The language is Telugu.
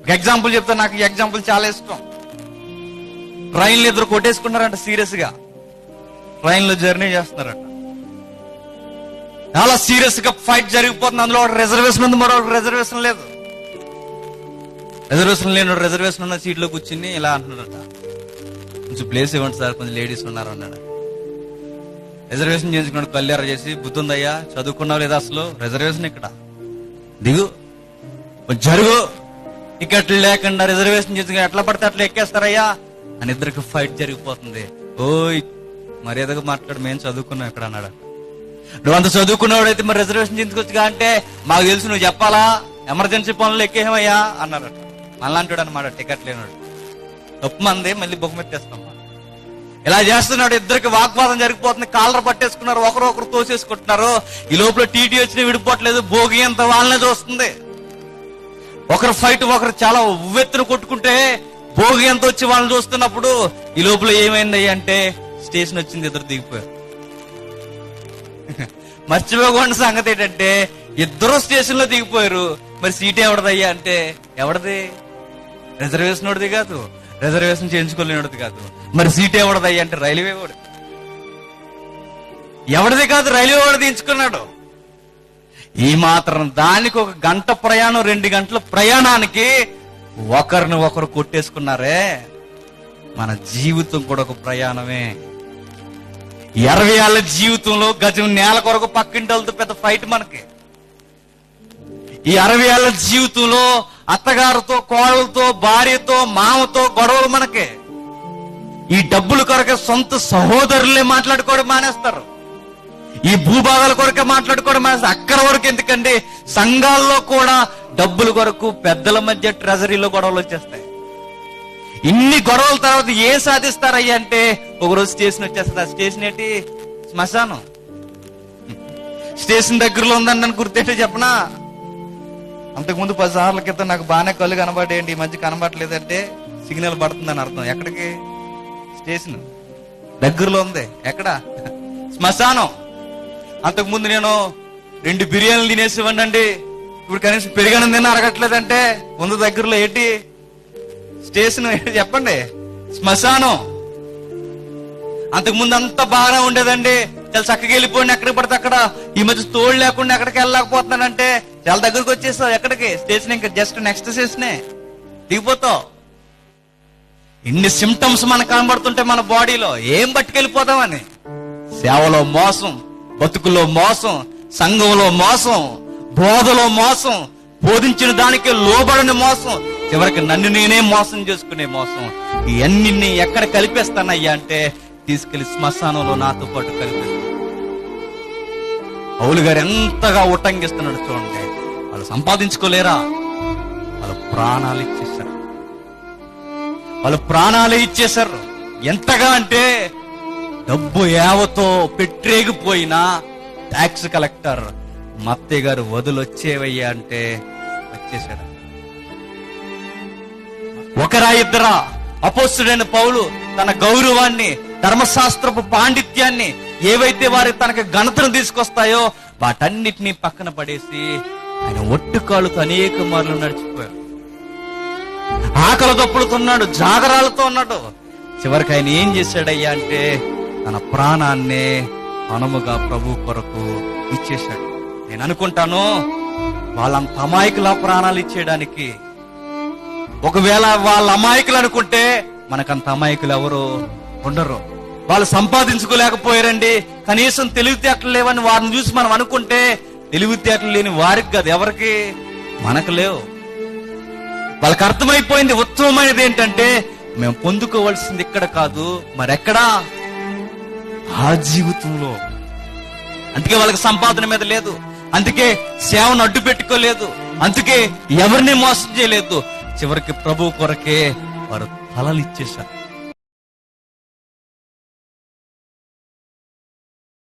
ఒక ఎగ్జాంపుల్ చెప్తా, నాకు ఈ ఎగ్జాంపుల్ చాలా ఇష్టం. ట్రైన్లో ఇద్దరు కొట్టేసుకున్నారంట సీరియస్ గా. ట్రైన్లో జర్నీ చేస్తున్నారట, చాలా సీరియస్ గా ఫైట్ జరిగిపోతుంది. అందులో ఒక రిజర్వేషన్ ఉంది, మరో రిజర్వేషన్ లేదు. రిజర్వేషన్ లేని రిజర్వేషన్ ఉన్న సీట్లో కూర్చుని ఇలా అంటున్నాడట, కొంచెం ప్లేస్ ఇవ్వండి సార్, కొంచెం లేడీస్ ఉన్నారు అన్నాడు. రిజర్వేషన్ చేయించుకున్నాడు, కళ్యాణ చేసి, బుద్ధి ఉందయ్యా, చదువుకున్నావు లేదా అసలు, రిజర్వేషన్ ఇక్కడ దిగు, జరుగు, టికెట్లు లేకుండా రిజర్వేషన్ చేసుకుని ఎట్లా పడితే అట్లా ఎక్కేస్తారయ్యా అని ఇద్దరికి ఫైట్ జరిగిపోతుంది. ఓయ్ మర్యాదగా మాట్లాడు, మేము చదువుకున్నాం ఇక్కడ అన్నాడు. నువ్వు అంత చదువుకున్నావుడైతే మరి రిజర్వేషన్ చేయించుకోవచ్చుగా అంటే, మాకు తెలుసు నువ్వు చెప్పాలా, ఎమర్జెన్సీ పనులు ఎక్కేమయ్యా అన్నారట. మనలాంటాడు అనమాట, టికెట్ లేనాడు. తప్పు మంది, మళ్ళీ బొమ్మెత్తేస్తాం. ఇలా చేస్తున్నాడు, ఇద్దరికి వాగ్వాదం జరిగిపోతుంది, కాలర్ పట్టేసుకున్నారు, ఒకరు తోసేసుకుంటున్నారు. ఈ లోపల టీటీ వచ్చినా విడిపోవట్లేదు, భోగి అంత వాళ్ళనే చూస్తుంది. ఒకరు ఫైట్ ఒకరు చాలా ఉవ్వెత్తున కొట్టుకుంటే భోగి ఎంత వచ్చి వాళ్ళని చూస్తున్నప్పుడు ఈ లోపల ఏమైంది అంటే స్టేషన్ వచ్చింది, ఇద్దరు దిగిపోయారు. మర్చిపోకుండా సంగతి ఏంటంటే ఇద్దరు స్టేషన్ లో దిగిపోయారు. మరి సీట్ ఎవడదయ్యా అంటే, ఎవడది? రిజర్వేషన్ వాడిది కాదు, రిజర్వేషన్ చేయించుకోలేనిది కాదు. మరి సీట్ ఎవడదయ్యా అంటే రైల్వే వాడు. ఎవరిది కాదు, రైల్వే వాడు దించుకున్నాడు. ఈ మాత్రం దానికి ఒక గంట ప్రయాణం, 2 గంటల ప్రయాణానికి ఒకరిని ఒకరు కొట్టేసుకున్నారే. మన జీవితం కూడా ఒక ప్రయాణమే. 20 ఏళ్ల జీవితంలో గజం నేల కొరకు పక్కింటలతో పెద్ద ఫైట్ మనకి. ఈ 60 ఏళ్ల జీవితంలో అత్తగారితో, కోడలతో, భార్యతో, మామతో గొడవలు మనకి. ఈ డబ్బుల కొరకే సొంత సహోదరులే మాట్లాడుకోవడం మానేస్తారు. ఈ భూభాగాల కొరకే మాట్లాడుకోవడం మానేస్తారు. అక్కడ వరకు ఎందుకండి, సంఘాల్లో కూడా డబ్బుల కొరకు పెద్దల మధ్య ట్రెజరీలో గొడవలు వచ్చేస్తాయి. ఇన్ని గొడవల తర్వాత ఏం సాధిస్తారయ్యా అంటే, ఒకరోజు స్టేషన్ వచ్చేస్తుంది. ఆ స్టేషన్ ఏంటి? శ్మశానం. స్టేషన్ దగ్గరలో ఉందని నన్ను గుర్తేంటో చెప్పనా? అంతకుముందు 10 సార్ల క్రితం నాకు బాగానే కళ్ళు కనబడేయండి, ఈ మధ్య కనబడలేదంటే సిగ్నల్ పడుతుందని అర్థం. ఎక్కడికి? స్టేషన్ దగ్గరలో ఉంది. ఎక్కడ? శ్మశానం. అంతకుముందు నేను 2 బిర్యానీలు తినేసివ్వండి అండి, ఇప్పుడు కనీసం పెరిగాను తిన్న అరగట్లేదంటే ముందు దగ్గరలో ఏంటి? స్టేషన్. చెప్పండి, శ్మశానం. అంతకుముందు అంతా బాగానే ఉండేదండి, చాలా చక్కగా వెళ్ళిపోయింది ఎక్కడికి పడితే అక్కడ. ఈ మధ్య తోడు లేకుండా ఎక్కడికి వెళ్ళలేకపోతున్నానంటే చాలా దగ్గరకు వచ్చేసావు. ఎక్కడికి? స్టేషన్. ఇంకా జస్ట్ నెక్స్ట్ స్టేషనే దిగిపోతావు. ఇన్ని సిమ్టమ్స్ మనకు కనబడుతుంటే మన బాడీలో ఏం పట్టుకెళ్ళిపోతామని. సేవలో మోసం, బతుకుల్లో మోసం, సంఘంలో మోసం, బోధలో మోసం, బోధించిన దానికి లోబడని మోసం, చివరికి నన్ను నేనే మోసం చేసుకునే మోసం. ఇవన్నీ ఎక్కడ కలిపేస్తానయ్యా అంటే తీసుకెళ్లి శ్మశానంలో నాతో పాటు కలిపేస్తాను. పౌలు గారు ఎంతగా ఉటంకిస్తున్నాడు చూడండి. వాళ్ళు సంపాదించుకోలేరా? వాళ్ళు ప్రాణాలు ఇచ్చేశారు. వాళ్ళు ప్రాణాలు ఇచ్చేశారు. ఎంతగా అంటే డబ్బు యావతో పెట్టేగిపోయినా ట్యాక్స్ కలెక్టర్ మత్తయ్య గారు వదిలొచ్చేవయ్యా అంటే వచ్చేసాడు. ఒకరా ఇద్దరా? అపోస్తుడైన పౌలు తన గౌరవాన్ని, ధర్మశాస్త్రపు పాండిత్యాన్ని, ఏవైతే వారి తనకు ఘనతను తీసుకొస్తాయో వాటన్నిటినీ పక్కన పడేసి ఆయన ఒట్టుకాళ్ళతో అనేక మార్లు నడిచిపోయాడు. ఆకలి దప్పులతో ఉన్నాడు, జాగరాలతో ఉన్నాడు. చివరికి ఆయన ఏం చేశాడయ్యా అంటే తన ప్రాణాన్నే అనుముగా ప్రభు కొరకు ఇచ్చేశాడు. నేను అనుకుంటాను వాళ్ళంత అమాయకుల ప్రాణాలు ఇచ్చేయడానికి, ఒకవేళ వాళ్ళ అమాయకులు అనుకుంటే మనకంత అమాయకులు ఎవరు ఉండరు. వాళ్ళు సంపాదించుకోలేకపోయారండి, కనీసం తెలివితేటలు లేవని వారిని చూసి మనం అనుకుంటే తెలివితేటలు లేని వారికి కాదు, ఎవరికి? మనకు లేవు. వాళ్ళకి అర్థమైపోయింది ఉత్తమమైనది ఏంటంటే మేము పొందుకోవాల్సింది ఇక్కడ కాదు మరెక్కడా? ఆ జీవితంలో. అందుకే వాళ్ళకి సంపాదన మీద లేదు, అందుకే సేవను అడ్డు పెట్టుకోలేదు, అందుకే ఎవరిని మోసం చేయలేదు. చివరికి ప్రభు కొరకే వారు తలలు ఇచ్చేశారు.